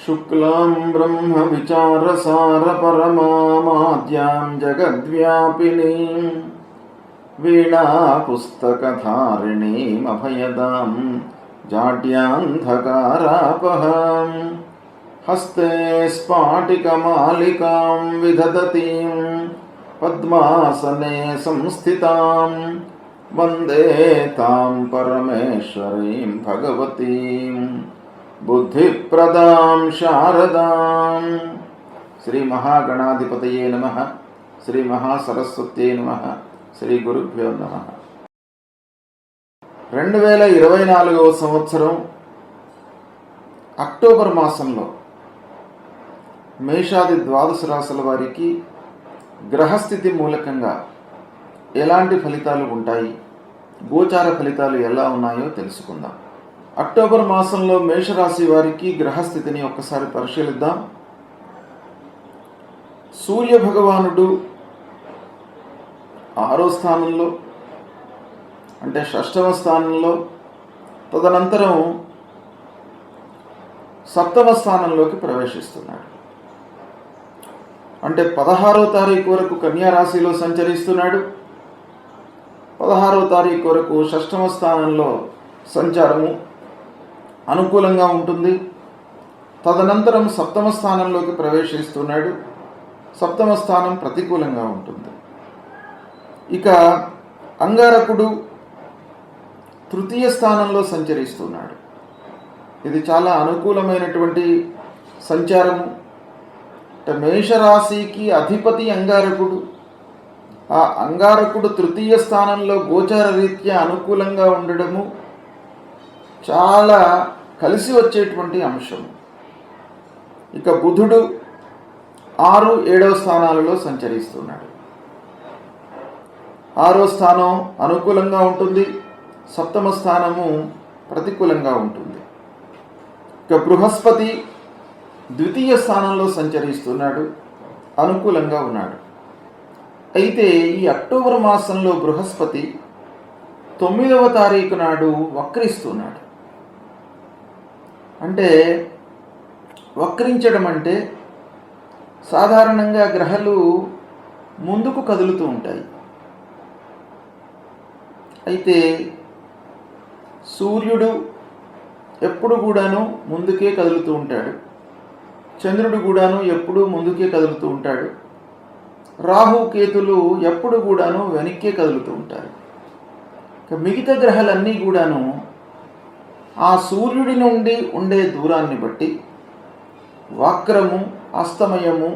शुक्लां ब्रह्मविचारसारपरमामाद्यां जगद्व्यापिनीं वीणापुस्तकधारिणीमभयदां जाड्यान्धकारापहां हस्ते स्फाटिकमालिकां विदधतीं पद्मासने संस्थितां वन्दे तां परमेश्वरीं भगवतीं बुद्धिप्रदां शारदां। श्री महागणाधिपतये नमः। श्री महासरस्वत्यै नमः। శ్రీ గురుభ్యో నమః. 2024వ సంవత్సరం అక్టోబర్ మాసంలో మేషాది ద్వాదశ రాశుల వారికి గ్రహస్థితి మూలకంగా ఎలాంటి ఫలితాలు ఉంటాయి, గోచార ఫలితాలు ఎలా ఉన్నాయో తెలుసుకుందాం. అక్టోబర్ మాసంలో మేషరాశి వారికి గ్రహస్థితిని ఒక్కసారి పరిశీలిద్దాం. సూర్య భగవానుడు 6వ స్థానంలో అంటే 6వ స్థానంలో, తదనంతరం 7వ స్థానంలోకి ప్రవేశిస్తున్నాడు. అంటే 16వ తారీఖు వరకు కన్యా రాశిలో సంచరిస్తున్నాడు. 16వ తారీఖు వరకు 6వ స్థానంలో సంచారము అనుకూలంగా ఉంటుంది. తదనంతరం 7వ స్థానంలోకి ప్రవేశిస్తున్నాడు. 7వ స్థానం ప్రతికూలంగా ఉంటుంది. ఇక అంగారకుడు 3వ స్థానంలో సంచరిస్తున్నాడు. ఇది చాలా అనుకూలమైనటువంటి సంచారము. మేషరాశికి అధిపతి అంగారకుడు. ఆ అంగారకుడు 3వ స్థానంలో గోచార రీత్యా అనుకూలంగా ఉండడము చాలా కలిసి వచ్చేటువంటి అంశం. ఇక బుధుడు 6, 7వ స్థానాలలో సంచరిస్తున్నాడు. 6వ స్థానం అనుకూలంగా ఉంటుంది, 7వ స్థానము ప్రతికూలంగా ఉంటుంది. ఇక బృహస్పతి 2వ స్థానంలో సంచరిస్తున్నాడు, అనుకూలంగా ఉన్నాడు. అయితే ఈ అక్టోబర్ మాసంలో బృహస్పతి 9వ తారీఖు నాడు వక్రిస్తున్నాడు. అంటే వక్రించడం అంటే సాధారణంగా గ్రహాలు ముందుకు కదులుతూ ఉంటాయి. అయితే సూర్యుడు ఎప్పుడు కూడాను ముందుకే కదులుతూ ఉంటాడు. చంద్రుడు కూడాను ఎప్పుడు ముందుకే కదులుతూ ఉంటాడు. రాహు కేతులు ఎప్పుడు కూడాను వెనక్కే కదులుతూ ఉంటారు. మిగతా గ్రహాలన్నీ కూడాను ఆ సూర్యుడి నుండి ఉండే దూరాన్ని బట్టి వక్రము, అస్తమయము,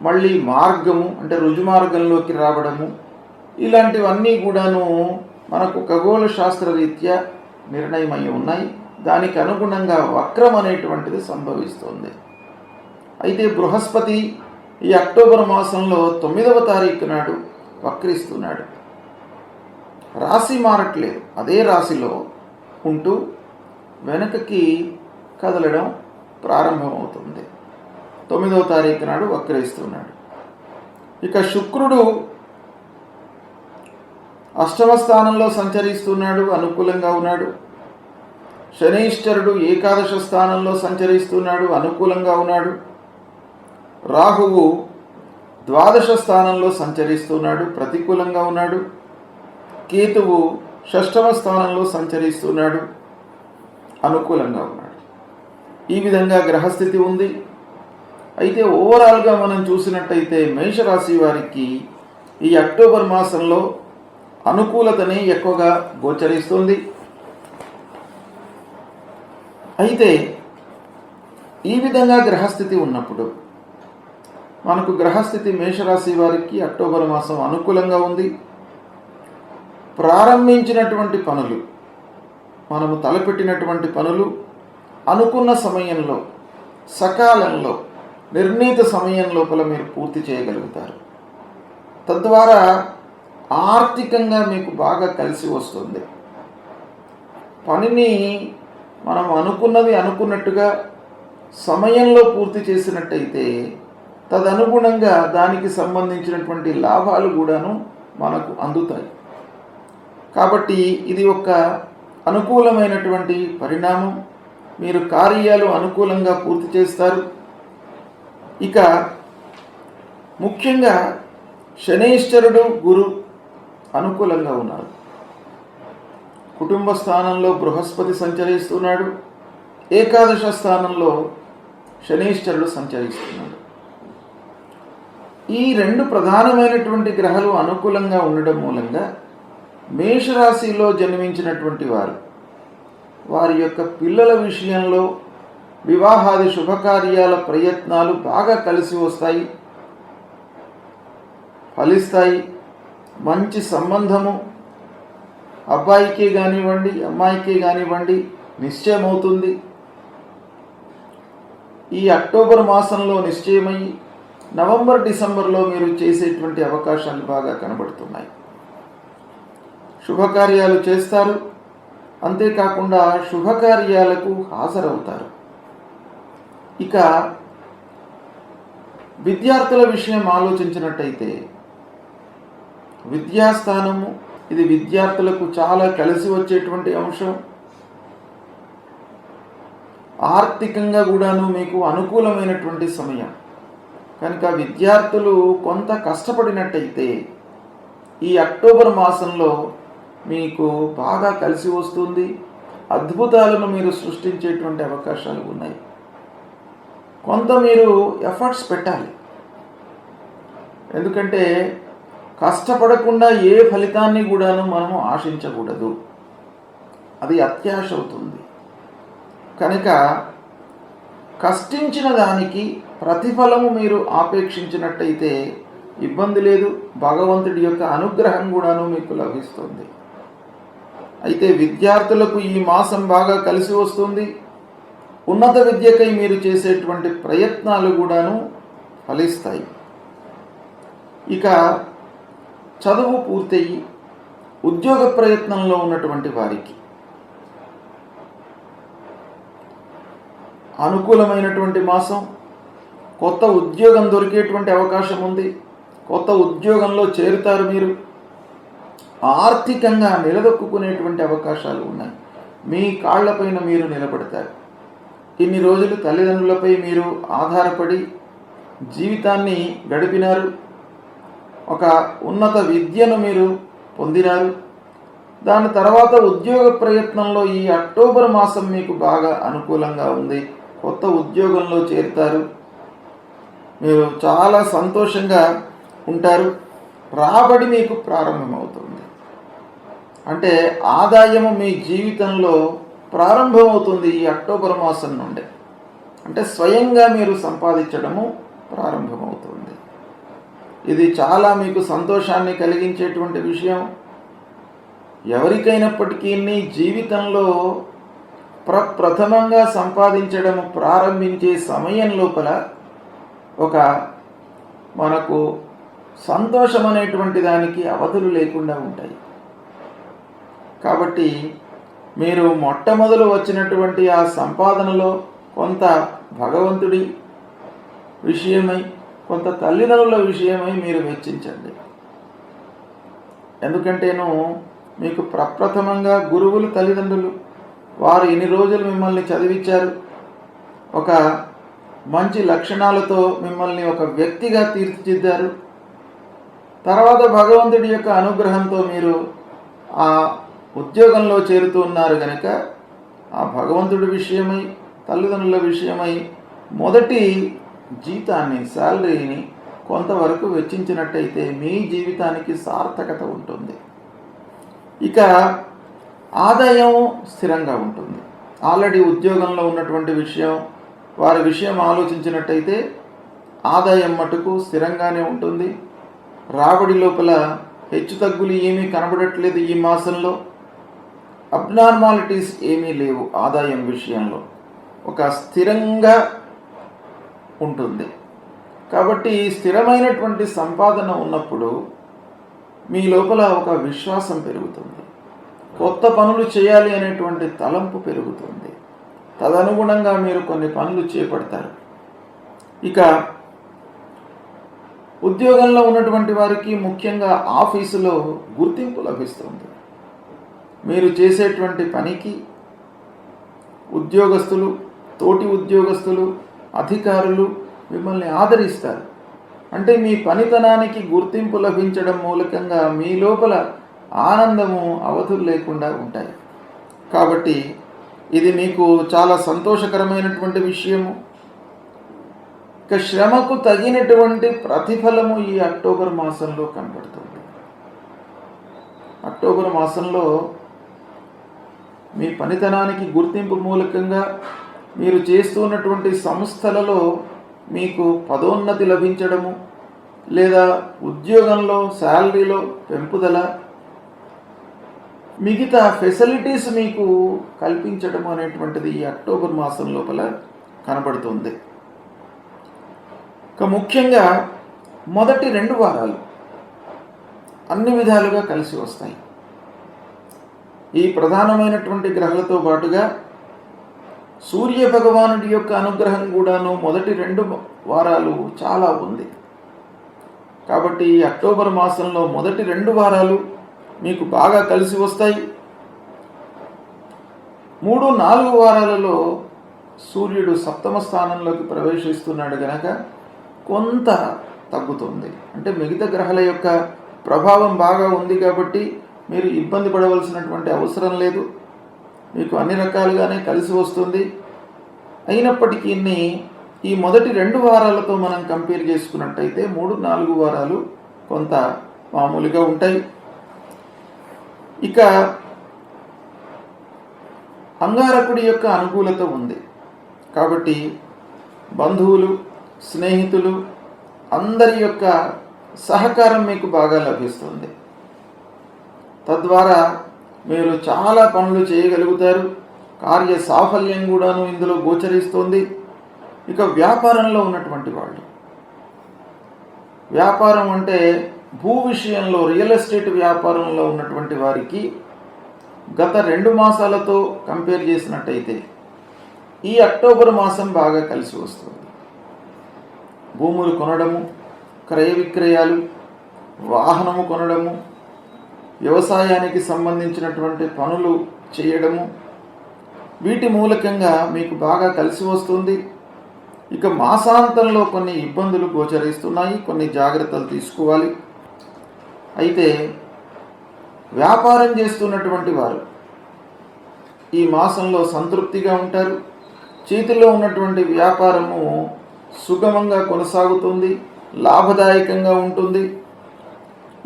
మళ్ళీ మార్గము అంటే రుజుమార్గంలోకి రావడము, ఇలాంటివన్నీ కూడాను మనకు ఖగోళ శాస్త్ర రీత్యా నిర్ణయమై ఉన్నాయి. దానికి అనుగుణంగా వక్రం అనేటువంటిది సంభవిస్తుంది. అయితే బృహస్పతి ఈ అక్టోబర్ మాసంలో 9వ తారీఖు నాడు వక్రిస్తున్నాడు. రాశి మారట్లేదు, అదే రాశిలో ఉంటూ వెనకకి కదలడం ప్రారంభమవుతుంది. 9వ తారీఖు నాడు వక్రిస్తున్నాడు. ఇక శుక్రుడు 8వ స్థానంలో సంచరిస్తున్నాడు, అనుకూలంగా ఉన్నాడు. శనైశ్చరుడు 11వ స్థానంలో సంచరిస్తున్నాడు, అనుకూలంగా ఉన్నాడు. రాహువు 12వ స్థానంలో సంచరిస్తున్నాడు, ప్రతికూలంగా ఉన్నాడు. కేతువు 6వ స్థానంలో సంచరిస్తున్నాడు, అనుకూలంగా ఉన్నాడు. ఈ విధంగా గ్రహస్థితి ఉంది. అయితే ఓవరాల్గా మనం చూసినట్టయితే మేషరాశి వారికి ఈ అక్టోబర్ మాసంలో అనుకూలతని ఎక్కువగా గోచరిస్తుంది. అయితే ఈ విధంగా గ్రహస్థితి ఉన్నప్పుడు మనకు గ్రహస్థితి మేషరాశి వారికి అక్టోబర్ మాసం అనుకూలంగా ఉంది. ప్రారంభించినటువంటి పనులు, మనము తలపెట్టినటువంటి పనులు అనుకున్న సమయంలో, సకాలంలో, నిర్ణీత సమయం లోపల మీరు పూర్తి చేయగలుగుతారు. తద్వారా ఆర్థికంగా మీకు బాగా కలిసి వస్తుంది. పనిని మనం అనుకున్నది అనుకున్నట్టుగా సమయంలో పూర్తి చేసినట్టయితే తదనుగుణంగా దానికి సంబంధించినటువంటి లాభాలు కూడాను మనకు అందుతాయి. కాబట్టి ఇది ఒక అనుకూలమైనటువంటి పరిణామం. మీరు కార్యాలు అనుకూలంగా పూర్తి చేస్తారు. ఇక ముఖ్యంగా శనైశ్వరుడు గురు అనుకూలంగా ఉన్నారు. కుటుంబ స్థానంలో బృహస్పతి సంచరిస్తున్నాడు, ఏకాదశ స్థానంలో శనైశ్వరుడు సంచరిస్తున్నాడు. ఈ రెండు ప్రధానమైనటువంటి గ్రహాలు అనుకూలంగా ఉండడం మూలంగా మేషరాశిలో జన్మించినటువంటి వారి యొక్క పిల్లల విషయంలో వివాహాది శుభకార్యాల ప్రయత్నాలు బాగా కలిసి వస్తాయి, ఫలిస్తాయి. మంచి సంబంధము అబ్బాయికే కానివ్వండి అమ్మాయికే కానివ్వండి నిశ్చయమవుతుంది. ఈ అక్టోబర్ మాసంలో నిశ్చయమై నవంబర్ డిసెంబర్లో మీరు చేసేటువంటి అవకాశాలు బాగా కనబడుతున్నాయి. శుభకార్యాలు చేస్తారు, అంతేకాకుండా శుభకార్యాలకు హాజరవుతారు. ఇక విద్యార్థుల విషయం ఆలోచించినట్టయితే విద్యాస్థానము ఇది విద్యార్థులకు చాలా కలిసి వచ్చేటువంటి అంశం. ఆర్థికంగా కూడాను మీకు అనుకూలమైనటువంటి సమయం కనుక విద్యార్థులు కొంత కష్టపడినట్టయితే ఈ అక్టోబర్ మాసంలో మీకు బాగా కలిసి వస్తుంది. అద్భుతాలను మీరు సృష్టించేటువంటి అవకాశాలు ఉన్నాయి. కొంత మీరు ఎఫర్ట్స్ పెట్టాలి, ఎందుకంటే కష్టపడకుండా ఏ ఫలితాన్ని కూడాను మనము ఆశించకూడదు, అది అత్యాశ అవుతుంది. కనుక కష్టించిన దానికి ప్రతిఫలము మీరు ఆపేక్షించినట్టయితే ఇబ్బంది లేదు, భగవంతుడి యొక్క అనుగ్రహం కూడాను మీకు లభిస్తుంది. అయితే విద్యార్థులకు ఈ మాసం బాగా కలిసి వస్తుంది. ఉన్నత విద్యకై మీరు చేసేటువంటి ప్రయత్నాలు కూడాను ఫలిస్తాయి. ఇక చదువు పూర్తయి ఉద్యోగ ప్రయత్నంలో ఉన్నటువంటి వారికి అనుకూలమైనటువంటి మాసం. కొత్త ఉద్యోగం దొరికేటువంటి అవకాశం ఉంది. కొత్త ఉద్యోగంలో చేరుతారు. మీరు ఆర్థికంగా నిలదొక్కునేటువంటి అవకాశాలు ఉన్నాయి. మీ కాళ్లపైన మీరు నిలబడతారు. ఇన్ని రోజులు తల్లిదండ్రులపై మీరు ఆధారపడి జీవితాన్ని గడిపినారు. ఒక ఉన్నత విద్యను మీరు పొందినారు. దాని తర్వాత ఉద్యోగ ప్రయత్నంలో ఈ అక్టోబర్ మాసం మీకు బాగా అనుకూలంగా ఉంది. కొత్త ఉద్యోగంలో చేరుతారు. మీరు చాలా సంతోషంగా ఉంటారు. రాబడి మీకు ప్రారంభమవుతుంది. అంటే ఆదాయము మీ జీవితంలో ప్రారంభమవుతుంది ఈ అక్టోబర్ మాసం నుండి. అంటే స్వయంగా మీరు సంపాదించడము ప్రారంభమవుతుంది. ఇది చాలా మీకు సంతోషాన్ని కలిగించేటువంటి విషయం. ఎవరికైనప్పటికీ జీవితంలో ప్రథమంగా సంపాదించడం ప్రారంభించే సమయం లోపల ఒక మనకు సంతోషం అనేటువంటి దానికి అవధులు లేకుండా ఉంటాయి. కాబట్టి మీరు మొట్టమొదలు వచ్చినటువంటి ఆ సంపాదనలో కొంత భగవంతుడి విషయమై, కొంత తల్లిదండ్రుల విషయమై మీరు వెచ్చించండి. ఎందుకంటేను మీకు ప్రప్రథమంగా గురువులు తల్లిదండ్రులు. వారు ఇన్ని రోజులు మిమ్మల్ని చదివించారు. ఒక మంచి లక్షణాలతో మిమ్మల్ని ఒక వ్యక్తిగా తీర్చిదిద్దారు. తర్వాత భగవంతుడి యొక్క అనుగ్రహంతో మీరు ఆ ఉద్యోగంలో చేరుతూ ఉన్నారు కనుక ఆ భగవంతుడి విషయమై, తల్లిదండ్రుల విషయమై మొదటి జీతాన్ని, శాలరీని కొంతవరకు వెచ్చించినట్టయితే మీ జీవితానికి సార్థకత ఉంటుంది. ఇక ఆదాయం స్థిరంగా ఉంటుంది. ఆల్రెడీ ఉద్యోగంలో ఉన్నటువంటి విషయం, వారి విషయం ఆలోచించినట్టయితే ఆదాయం మటుకు స్థిరంగానే ఉంటుంది. రాబడి లోపల హెచ్చు తగ్గులు ఏమీ కనబడట్లేదు. ఈ మాసంలో అబ్నార్మాలిటీస్ ఏమీ లేవు. ఆదాయం విషయంలో ఒక స్థిరంగా ఉంటుంది. కాబట్టి స్థిరమైనటువంటి సంపాదన ఉన్నప్పుడు మీ లోపల ఒక విశ్వాసం పెరుగుతుంది. కొత్త పనులు చేయాలి అనేటువంటి తలంపు పెరుగుతుంది. తదనుగుణంగా మీరు కొన్ని పనులు చేపడతారు. ఇక ఉద్యోగంలో ఉన్నటువంటి వారికి ముఖ్యంగా ఆఫీసులో గుర్తింపు లభిస్తుంది. మీరు చేసేటువంటి పనికి ఉద్యోగస్తులు, తోటి ఉద్యోగస్తులు, అధికారులు మిమ్మల్ని ఆదరిస్తారు. అంటే మీ పనితనానికి గుర్తింపు లభించడం మూలకంగా మీ లోపల ఆనందము అవధులు లేకుండా ఉంటాయి. కాబట్టి ఇది మీకు చాలా సంతోషకరమైనటువంటి విషయము. ఇక శ్రమకు తగినటువంటి ప్రతిఫలము ఈ అక్టోబర్ మాసంలో కనబడుతుంది. అక్టోబర్ మాసంలో మీ పనితనానికి గుర్తింపు మూలకంగా మీరు చేస్తున్నటువంటి సంస్థలలో మీకు పదోన్నతి లభించడము, లేదా ఉద్యోగంలో శాలరీలో పెంపుదల, మిగతా ఫెసిలిటీస్ మీకు కల్పించడం అనేటువంటిది ఈ అక్టోబర్ మాసం లోపల కనబడుతుంది. ఇక ముఖ్యంగా మొదటి 2 వారాలు అన్ని విధాలుగా కలిసి వస్తాయి. ఈ ప్రధానమైనటువంటి గ్రహాలతో పాటుగా సూర్య భగవానుడి యొక్క అనుగ్రహం కూడాను మొదటి 2 వారాలు చాలా ఉంది. కాబట్టి ఈ అక్టోబర్ మాసంలో మొదటి 2 వారాలు మీకు బాగా కలిసి వస్తాయి. 3-4 వారాలలో సూర్యుడు 7వ స్థానంలోకి ప్రవేశిస్తున్నాడు గనక కొంత తగ్గుతుంది. అంటే మిగతా గ్రహాల యొక్క ప్రభావం బాగా ఉంది కాబట్టి మీరు ఇబ్బంది పడవలసినటువంటి అవసరం లేదు. మీకు అన్ని రకాలుగానే కలిసి వస్తుంది. అయినప్పటికీ ఈ మొదటి 2 వారాలతో మనం కంపేర్ చేసుకున్నట్టయితే 3-4 వారాలు కొంత మామూలుగా ఉంటాయి. ఇక అంగారకుడి యొక్క అనుకూలత ఉంది కాబట్టి బంధువులు, స్నేహితులు అందరి యొక్క సహకారం మీకు బాగా లభిస్తుంది. తద్వారా మీరు చాలా పనులు చేయగలుగుతారు. కార్య సాఫల్యం కూడాను ఇందులో గోచరిస్తుంది. ఇక వ్యాపారంలో ఉన్నటువంటి వాళ్ళు, వ్యాపారం అంటే భూ విషయంలో రియల్ ఎస్టేట్ వ్యాపారంలో ఉన్నటువంటి వారికి గత 2 మాసాలతో కంపేర్ చేసినట్టయితే ఈ అక్టోబర్ మాసం బాగా కలిసి వస్తుంది. భూములు కొనడము, క్రయ విక్రయాలు, వాహనము కొనడము, వ్యవసాయానికి సంబంధించినటువంటి పనులు చేయడము, వీటి మూలకంగా మీకు బాగా కలిసి వస్తుంది. ఇక మాసాంతంలో కొన్ని ఇబ్బందులు గోచరిస్తున్నాయి, కొన్ని జాగ్రత్తలు తీసుకోవాలి. అయితే వ్యాపారం చేస్తున్నటువంటి వారు ఈ మాసంలో సంతృప్తిగా ఉంటారు. చేతిలో ఉన్నటువంటి వ్యాపారము సుగమంగా కొనసాగుతుంది, లాభదాయకంగా ఉంటుంది.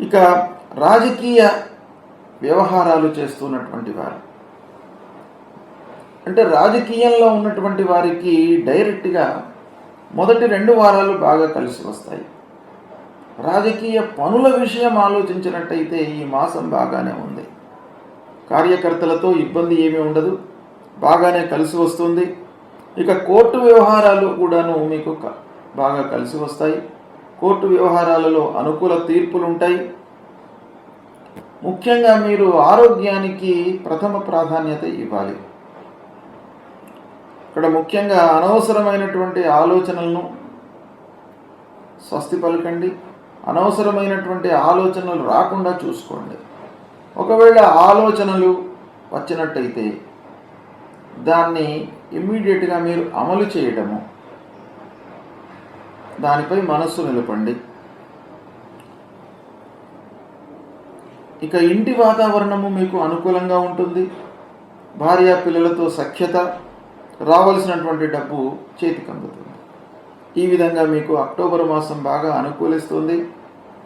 ఇక రాజకీయ వ్యవహారాలు చేస్తున్నటువంటి వారు, అంటే రాజకీయంలో ఉన్నటువంటి వారికి డైరెక్ట్గా మొదటి 2 వారాలు బాగా కలిసి వస్తాయి. రాజకీయ పనుల విషయం ఆలోచించినట్టయితే ఈ మాసం బాగానే ఉంది. కార్యకర్తలతో ఇబ్బంది ఏమీ ఉండదు, బాగానే కలిసి వస్తుంది. ఇక కోర్టు వ్యవహారాలు కూడాను మీకు బాగా కలిసి వస్తాయి. కోర్టు వ్యవహారాలలో అనుకూల తీర్పులు ఉంటాయి. ముఖ్యంగా మీరు ఆరోగ్యానికి ప్రథమ ప్రాధాన్యత ఇవ్వాలి. ఇక్కడ ముఖ్యంగా అనవసరమైనటువంటి ఆలోచనలను స్వస్తి పలకండి. అనవసరమైనటువంటి ఆలోచనలు రాకుండా చూసుకోండి. ఒకవేళ ఆలోచనలు వచ్చినట్టయితే దాన్ని ఇమ్మీడియట్గా మీరు అమలు చేయడము, దానిపై మనస్సు నిలపండి. ఇక ఇంటి వాతావరణము మీకు అనుకూలంగా ఉంటుంది. భార్య పిల్లలతో సఖ్యత, రావాల్సినటువంటి డబ్బు చేతికి అందుతుంది. ఈ విధంగా మీకు అక్టోబర్ మాసం బాగా అనుకూలిస్తుంది.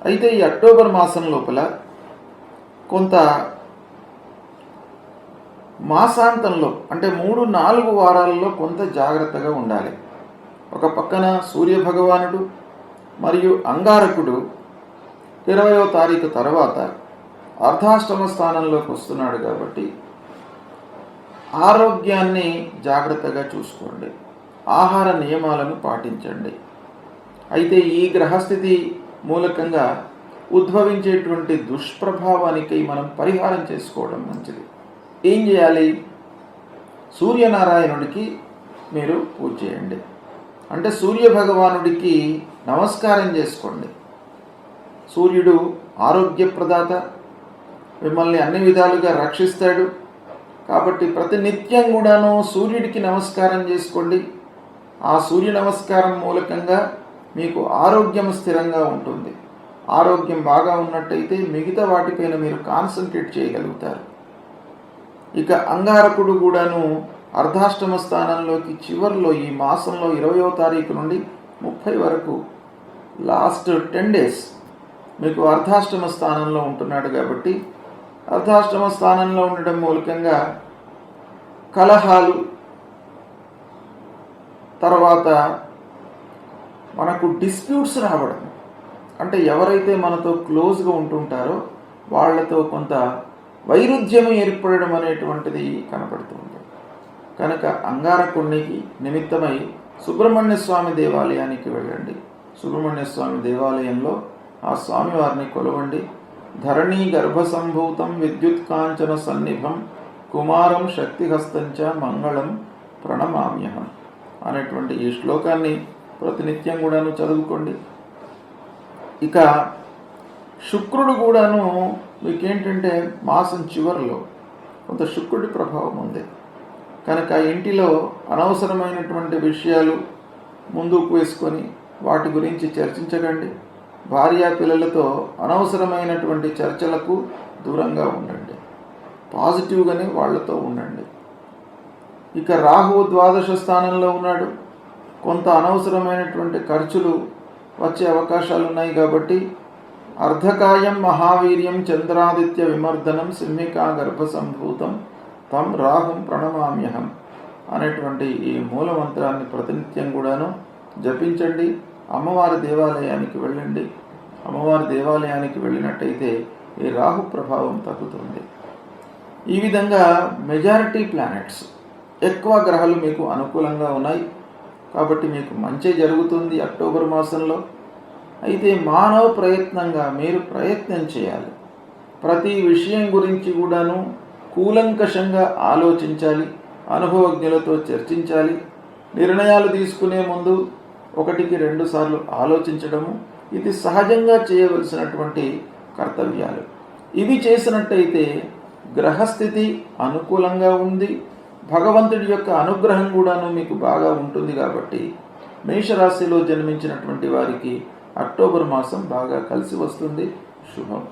అయితే ఈ అక్టోబర్ మాసం లోపల కొంత మాసాంతంలో అంటే 3-4 వారాలలో కొంత జాగ్రత్తగా ఉండాలి. ఒక పక్కన సూర్య భగవానుడు మరియు అంగారకుడు 20వ తారీఖు తర్వాత అర్ధాష్టమ స్థానంలోకి వస్తున్నాడు కాబట్టి ఆరోగ్యాన్ని జాగ్రత్తగా చూసుకోండి, ఆహార నియమాలను పాటించండి. అయితే ఈ గ్రహస్థితి మూలకంగా ఉద్భవించేటువంటి దుష్ప్రభావానికి మనం పరిహారం చేసుకోవడం మంచిది. ఏం చేయాలి? సూర్యనారాయణుడికి మీరు పూజ చేయండి. అంటే సూర్య భగవానుడికి నమస్కారం చేసుకోండి. సూర్యుడు ఆరోగ్యప్రదాత, మిమ్మల్ని అన్ని విధాలుగా రక్షిస్తాడు. కాబట్టి ప్రతినిత్యం కూడాను సూర్యుడికి నమస్కారం చేసుకోండి. ఆ సూర్య నమస్కారం మూలకంగా మీకు ఆరోగ్యం స్థిరంగా ఉంటుంది. ఆరోగ్యం బాగా ఉన్నట్టయితే మిగతా వాటిపైన మీరు కాన్సన్ట్రేట్ చేయగలుగుతారు. ఇక అంగారకుడు కూడాను అర్ధాష్టమ స్థానంలోకి చివరిలో ఈ మాసంలో 20వ తారీఖు నుండి 30 వరకు లాస్ట్ 10 days మీకు అర్ధాష్టమ స్థానంలో ఉంటున్నాడు. కాబట్టి అర్ధాష్టమ స్థానంలో ఉండడం మూలకంగా కలహాలు, తర్వాత మనకు డిస్ప్యూట్స్ రావడం, అంటే ఎవరైతే మనతో క్లోజ్గా ఉంటుంటారో వాళ్ళతో కొంత వైరుధ్యం ఏర్పడడం అనేటువంటిది కనపడుతుంది. కనుక అంగారకుడికి నిమిత్తమై సుబ్రహ్మణ్య స్వామి దేవాలయానికి వెళ్ళండి. సుబ్రహ్మణ్య స్వామి దేవాలయంలో ఆ స్వామివారిని కొలవండి. ధరణీ గర్భసంభూతం విద్యుత్ కాంచన సన్నిభం కుమారం శక్తిహస్తంచ మంగళం ప్రణమామ్యహం అనేటువంటి ఈ శ్లోకాన్ని ప్రతినిత్యం కూడాను చదువుకోండి. ఇక శుక్రుడు కూడాను మీకేంటంటే మాసం చివరిలో కొంత శుక్రుడి ప్రభావం ఉంది. కనుక ఇంటిలో అనవసరమైనటువంటి విషయాలు ముందుకు వేసుకొని వాటి గురించి చర్చించకండి. భార్యా పిల్లలతో అనవసరమైనటువంటి చర్చలకు దూరంగా ఉండండి. పాజిటివ్గానే వాళ్ళతో ఉండండి. ఇక రాహువు ద్వాదశ స్థానంలో ఉన్నాడు. కొంత అనవసరమైనటువంటి ఖర్చులు వచ్చే అవకాశాలు ఉన్నాయి. కాబట్టి అర్ధకాయం మహావీర్యం చంద్రాదిత్య విమర్దనం సింహికా గర్భసంభూతం తం రాహుం ప్రణమామ్యహం అనేటువంటి ఈ మూలమంత్రాన్ని ప్రతినిత్యం కూడాను జపించండి. అమ్మవారి దేవాలయానికి వెళ్ళండి. అమ్మవారి దేవాలయానికి వెళ్ళినట్టయితే ఈ రాహు ప్రభావం తగ్గుతుంది. ఈ విధంగా మెజారిటీ ప్లానెట్స్, ఎక్కువ గ్రహాలు మీకు అనుకూలంగా ఉన్నాయి. కాబట్టి మీకు మంచి జరుగుతుంది అక్టోబర్ మాసంలో. అయితే మానవ ప్రయత్నంగా మీరు ప్రయత్నం చేయాలి. ప్రతి విషయం గురించి కూడాను కూలంకషంగా ఆలోచించాలి. అనుభవజ్ఞులతో చర్చించాలి. నిర్ణయాలు తీసుకునే ముందు 1-2 సార్లు ఆలోచించడము ఇది సహజంగా చేయవలసినటువంటి కర్తవ్యాలు. ఇవి చేసినట్టయితే గ్రహస్థితి అనుకూలంగా ఉంది. భగవంతుడి యొక్క అనుగ్రహం కూడాను మీకు బాగా ఉంటుంది. కాబట్టి మేషరాశిలో జన్మించినటువంటి వారికి అక్టోబర్ మాసం బాగా కలిసి వస్తుంది. శుభం.